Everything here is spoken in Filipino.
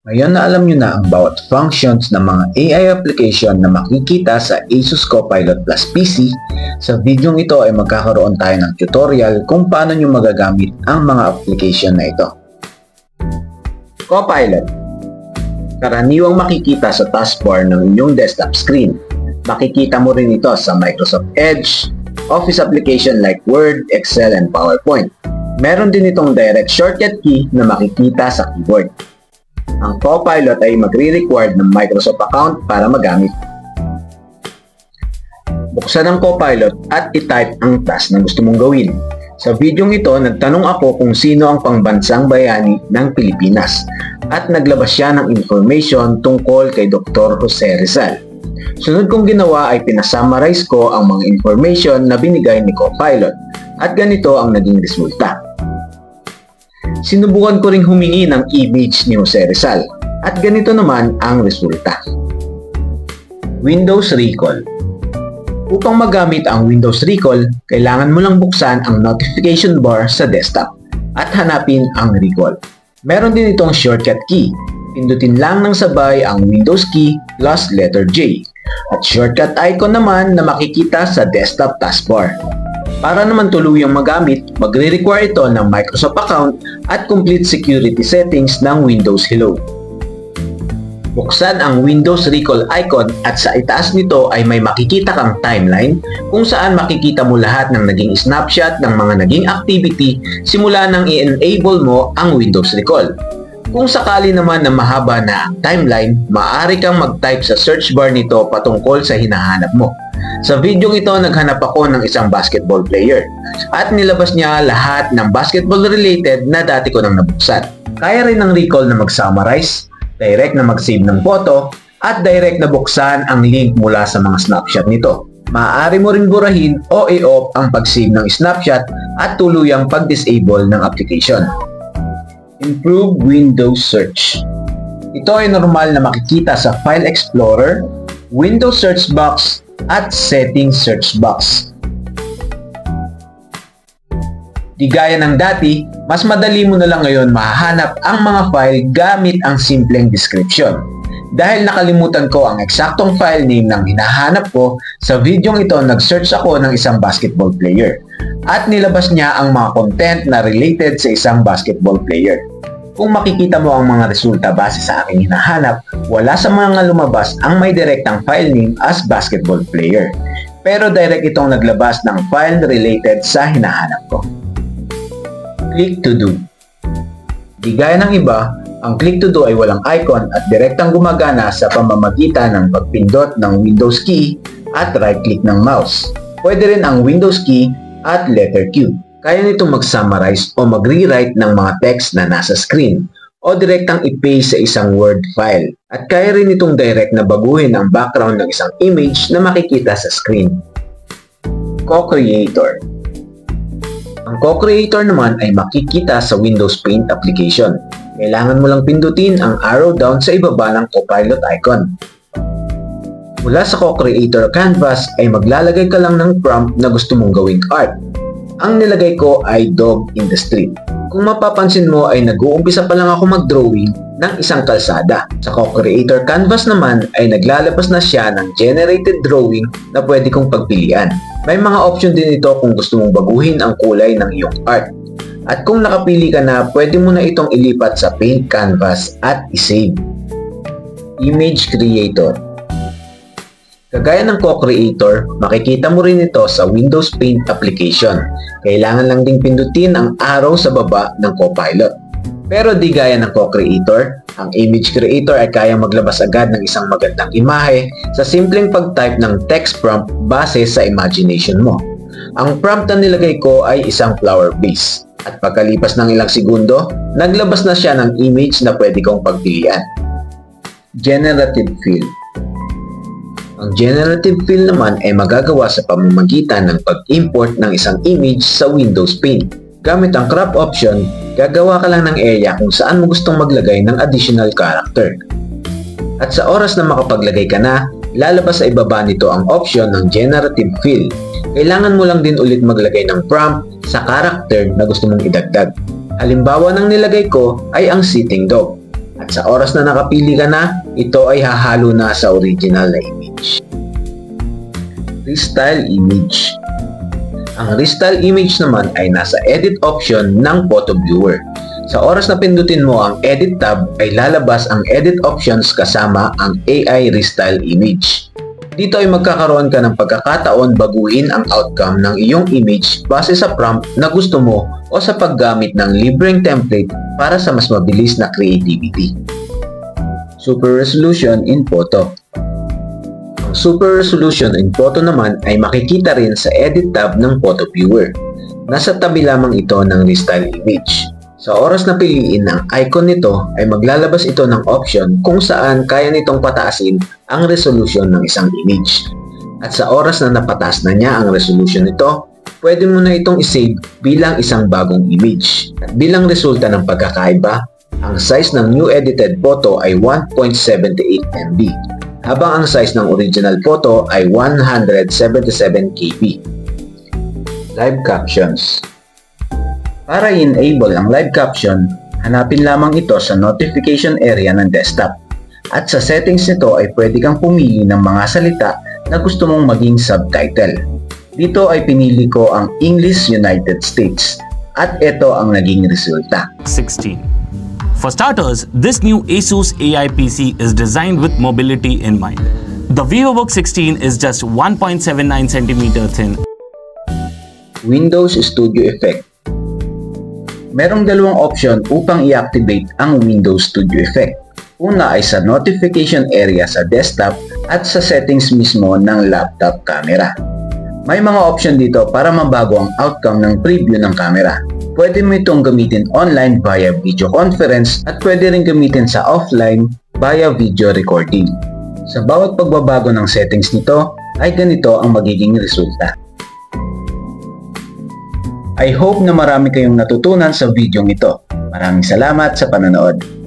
Ngayon na alam nyo na ang bawat functions ng mga AI application na makikita sa ASUS Copilot Plus PC, sa video ito ay magkakaroon tayo ng tutorial kung paano nyo magagamit ang mga application na ito. Copilot. Karaniwang makikita sa taskbar ng inyong desktop screen. Makikita mo rin ito sa Microsoft Edge, Office application like Word, Excel, and PowerPoint. Meron din itong direct shortcut key na makikita sa keyboard. Ang Copilot ay magre-required ng Microsoft account para magamit. Buksan ang Copilot at i-type ang task na gusto mong gawin. Sa videong ito, nagtanong ako kung sino ang pangbansang bayani ng Pilipinas at naglabas siya ng information tungkol kay Dr. Jose Rizal. Sunod kong ginawa ay pinasummarize ko ang mga information na binigay ni Copilot at ganito ang naging resulta. Sinubukan ko ring humingi ng image ni Jose Rizal at ganito naman ang resulta. Windows Recall. Upang magamit ang Windows Recall, kailangan mo lang buksan ang notification bar sa desktop at hanapin ang Recall. Meron din itong shortcut key. Pindutin lang ng sabay ang Windows key plus letter J at shortcut icon naman na makikita sa desktop taskbar. Para naman tuluyang magamit, magre-require ito ng Microsoft account at complete security settings ng Windows Hello. Buksan ang Windows Recall icon at sa itaas nito ay may makikita kang timeline kung saan makikita mo lahat ng naging snapshot ng mga naging activity simula nang i-enable mo ang Windows Recall. Kung sakali naman na mahaba na ang timeline, maaari kang mag-type sa search bar nito patungkol sa hinahanap mo. Sa video ito, naghanap ako ng isang basketball player at nilabas niya lahat ng basketball related na dati ko nang nabuksan. Kaya rin ng Recall na mag-summarize, direct na mag-save ng photo, at direct na buksan ang link mula sa mga snapshot nito. Maaari mo rin burahin o i-off ang pag-save ng snapshot at tuluyang pag-disable ng application. Improve Windows Search. Ito ay normal na makikita sa File Explorer, Windows Search Box, at Settings Search Box. Di gaya ng dati, mas madali mo na lang ngayon mahahanap ang mga file gamit ang simpleng description. Dahil nakalimutan ko ang eksaktong file name ng hinahanap ko, sa videong ito nag-search ako ng isang basketball player at nilabas niya ang mga content na related sa isang basketball player. Kung makikita mo ang mga resulta base sa aking hinahanap, wala sa mga lumabas ang may direktang file name as basketball player. Pero direct itong naglabas ng file related sa hinahanap ko. Click to do. Di gaya ng iba, ang click to do ay walang icon at direktang gumagana sa pamamagitan ng pagpindot ng Windows key at right-click ng mouse. Pwede rin ang Windows key at letter Q. Kaya nitong mag-summarize o mag-rewrite ng mga text na nasa screen o direktang i-paste sa isang Word file. At kaya rin itong direct na baguhin ang background ng isang image na makikita sa screen. Co-Creator. Ang Co-Creator naman ay makikita sa Windows Paint application. Kailangan mo lang pindutin ang arrow down sa ibaba ng Copilot icon. Mula sa Co-Creator canvas ay maglalagay ka lang ng prompt na gusto mong gawing art. Ang nilagay ko ay dog in the street. Kung mapapansin mo ay nag-uumpisa pa lang ako mag-drawing ng isang kalsada. Sa Co-Creator canvas naman ay naglalabas na siya ng generated drawing na pwede kong pagpilian. May mga option din ito kung gusto mong baguhin ang kulay ng iyong art. At kung nakapili ka na, pwede mo na itong ilipat sa Paint canvas at i-save. Image Creator. Kagaya ng Co-Creator, makikita mo rin ito sa Windows Paint application. Kailangan lang ding pindutin ang arrow sa baba ng Copilot. Pero di gaya ng Co-Creator, ang Image Creator ay kayang maglabas agad ng isang magandang imahe sa simpleng pag-type ng text prompt base sa imagination mo. Ang prompt na nilagay ko ay isang flower vase. At pagkalipas ng ilang segundo, naglabas na siya ng image na pwede kong pagpilian. Generative Fill. Ang generative fill naman ay magagawa sa pamamagitan ng pag-import ng isang image sa Windows Paint. Gamit ang crop option, gagawa ka lang ng area kung saan mo gustong maglagay ng additional character. At sa oras na makapaglagay ka na, lalabas sa ibaba nito ang option ng generative fill. Kailangan mo lang din ulit maglagay ng prompt sa character na gusto mong idagdag. Halimbawa ng nilagay ko ay ang sitting dog. At sa oras na nakapili ka na, ito ay hahalo na sa original na image. Restyle image. Ang restyle image naman ay nasa edit option ng photo viewer. Sa oras na pindutin mo ang edit tab ay lalabas ang edit options kasama ang AI restyle image. Dito ay magkakaroon ka ng pagkakataon baguhin ang outcome ng iyong image base sa prompt na gusto mo o sa paggamit ng libreng template para sa mas mabilis na creativity. Super resolution in photo. Ang super resolution in photo naman ay makikita rin sa edit tab ng photo viewer. Nasa tabi lamang ito ng restyle image. Sa oras na piliin ang icon nito ay maglalabas ito ng option kung saan kaya nitong pataasin ang resolution ng isang image. At sa oras na napataas na niya ang resolution nito, pwede mo na itong isave bilang isang bagong image. At bilang resulta ng pagkakaiba, ang size ng new edited photo ay 1.78 MB, habang ang size ng original photo ay 177 KB. Live captions. Para i-enable ang live caption, hanapin lamang ito sa notification area ng desktop. At sa settings nito ay pwede kang pumili ng mga salita na gusto mong maging subtitle. Dito ay pinili ko ang English United States at ito ang naging resulta. 16. For starters, this new ASUS AI PC is designed with mobility in mind. The VivoBook 16 is just 1.79 cm thin. Windows Studio Effect. Merong dalawang option upang i-activate ang Windows Studio Effect. Una ay sa notification area sa desktop at sa settings mismo ng laptop camera. May mga option dito para mabago ang outcome ng preview ng camera. Pwede mo itong gamitin online via video conference at pwede rin gamitin sa offline via video recording. Sa bawat pagbabago ng settings nito ay ganito ang magiging resulta. I hope na marami kayong natutunan sa video ito. Maraming salamat sa panonood.